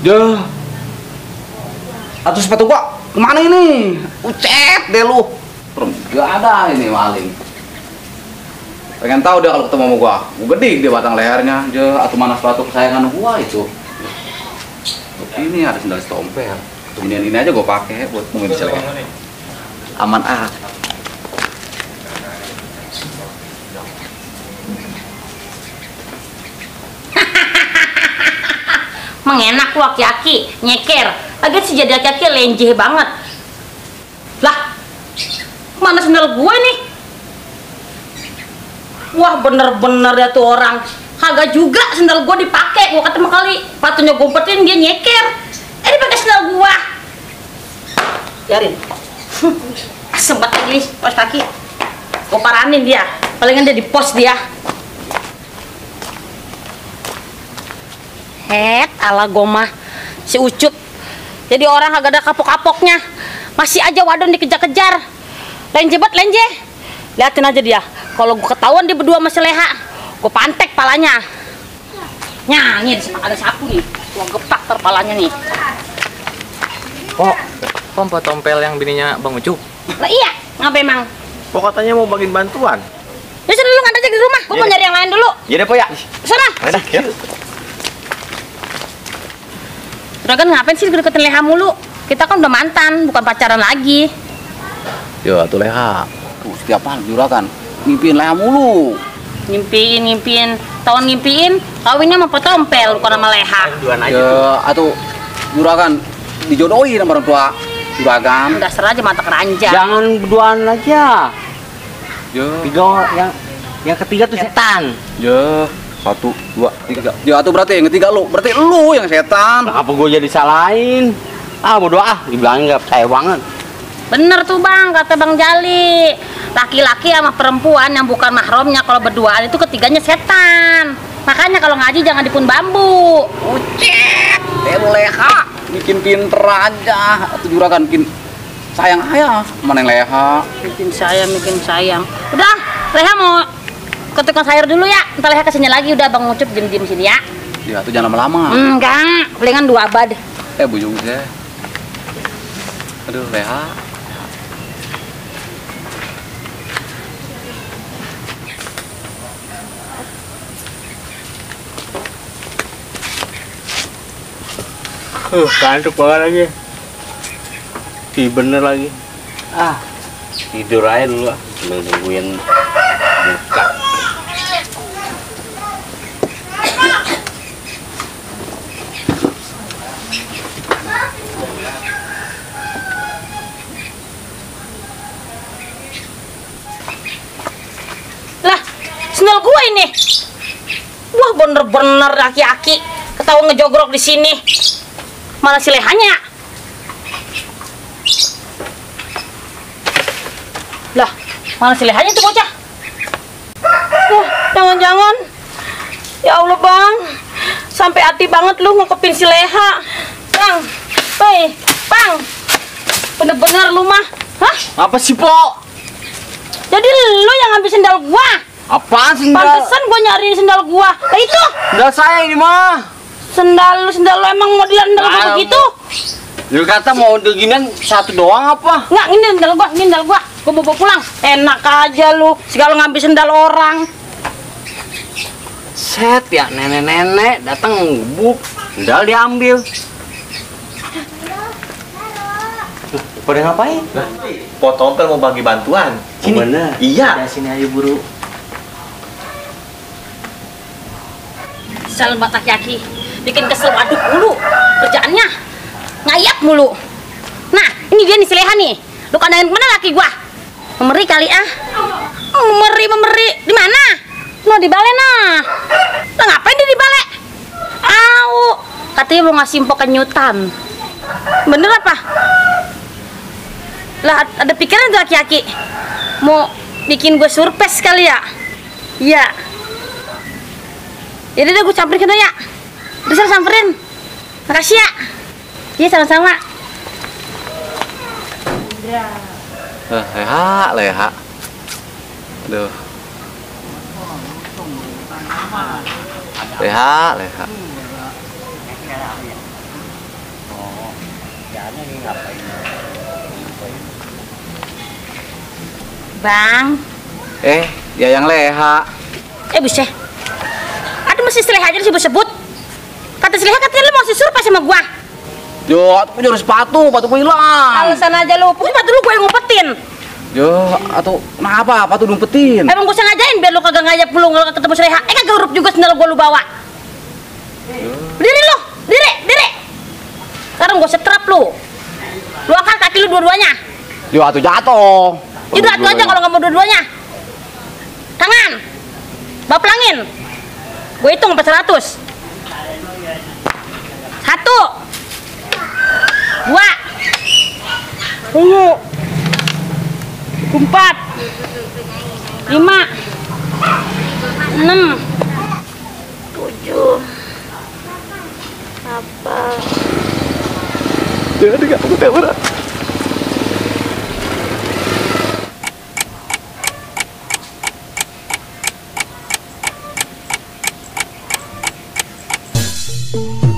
Duh. Atau sepatu gua kemana ini? Ucet deh lu. Gak ada ini maling. Pengen tahu dia kalau ketemu sama gua. Gua gede dia batang lehernya. Duh, atau mana sepatu kesayangan gua itu. Ini ada sendal stompel. Kemudian ini aja gua pakai buat mungkin leher. Aman ah. Mengenak lu aki-aki, nyeker. Lagian si jadi aki-aki lenjeh banget. Lah, mana sendal gue nih? Wah bener-bener ya tuh orang. Kagak juga sendal gue dipakai. Gue ketemu kali, patunya gue umpetin dia nyeker. Dia pakai sendal gue. Biarin. Sempat lagi pos kaki. Gue paranin dia. Palingan dia di pos dia. Ala gomah si Ucup. Jadi orang kagak ada kapok-kapoknya. Masih aja wadon dikejar-kejar. Lenje banget lenje. Liatin aja dia. Kalau gue ketahuan dia berdua sama si Leha, gue pantek palanya. Nyanyi ada sapu nih. Gue gepak terpalanya nih. Kok Pak Tompel yang bininya Bang Ucup? Lah iya, ngapain emang? Kok katanya mau bagiin bantuan? Ya sudah lu ngantar aja di rumah. Gue mau nyari yang lain dulu. Iya deh, Po ya. Sana. Ayo, ya. Juragan ngapain sih deketin Leha mulu? Kita kan udah mantan, bukan pacaran lagi. Yo, tuh Leha. Setiap hari juragan ngimpiin Leha mulu. Ngimpiin. Tahun ngimpiin, kawinnya sama Pak Tompel, bukan sama Leha. Duaan aja. Ya, atau juragan dijodohin sama orang tua juragan. Dasar aja mata keranjang. Jangan berduaan aja. Yo. Yang ketiga tuh setan. Yo. 1, 2, 3. Ya, atau berarti yang ketiga lu. Berarti lu yang setan. Kenapa gue jadi salahin? Bodo dibilangin nggak percaya banget. Bener tuh Bang, kata Bang Jali. Laki-laki sama perempuan yang bukan mahramnya kalau berduaan itu ketiganya setan. Makanya kalau ngaji jangan dipun bambu. Ucet. Leha. Bikin pinter aja. Atau juragan bikin sayang ayah. Mana yang Leha? Bikin sayang. Udah, Leha mau ke tukang sayur dulu ya. Ntar Leha kesini lagi. Udah Bang Ucup diem-diem sini ya. Ya, tuh jangan lama-lama. Enggak, palingan 2 abad. Bujung deh. Aduh, Leha. Kantuk banget lagi. Bener lagi. Tidur aja dulu nungguin buka. Lah, sendal gua ini. Wah, bener-bener aki-aki ketahuan ngejogrok di sini. Mana si Lehanya? Lah, mana si Lehanya tuh bocah? Jangan-jangan. Ya Allah, Bang. Sampai hati banget lu ngekepin si Leha. Bang. Bang. Bener-bener lu mah. Hah? Apa sih, Po? Jadi lu yang ngambil sendal gua? Apaan sendal? Pantesan gua nyariin sendal gua. Lah itu. Sendal saya ini mah. Sendal lu emang modelan sendal begitu? Lu kata mau ginian satu doang apa? Enggak, ini sendal gua. Gua bawa pulang. Enak aja lu, segala ngambil sendal orang. Set ya, nenek-nenek datang ngubuk, sendal diambil. Pada ngapain? Po Tompel mau bagi bantuan. Sini. Bener. Iya. Sini ayo buru. Selamat laki-laki. Bikin kesel waduk mulu kerjaannya, ngayap mulu. Nah, ini dia nih si Leha nih. Lu kandangin kemana laki gua? Memeri kali ah. Memeri. Di mana? Lo di balai nah. Lo ngapain dia di balai? Katanya mau ngasih mpok kenyutan. Bener apa? Lah ada pikiran tuh laki-laki. Mau bikin gue surprise kali ya? Iya. Jadi deh gue samperin kita ya. Bisa samperin. Makasih ya. Iya sama-sama. Leha. Aduh. Leha. Bang. Dia yang leha. Buset. Aduh masih Seleha aja disebut-sebut. Kata Seleha katanya lu mau surprise sama gua. Yo, aku punya sepatu gua hilang. Alasan aja lu, pokoknya sepatu lu gua yang ngumpetin. Yo, atau kenapa? Apa tuh dumpetin? Emang gua sengajain biar lu kagak ngajak lu kalau ketemu Seleha. Kagak huruf juga sendal gua lu bawa. Berdiri lu, diri. Sekarang gua setrap lu. Lu angkat kaki lu dua-duanya. Yo, atuh jatuh. Itu atuh aja kalau nggak mau dua-duanya. Tangan. Bawa pelangin. Gue hitung sampai 100. 1 2 3 4 5 6 7 8 Dia aku tewara. Thank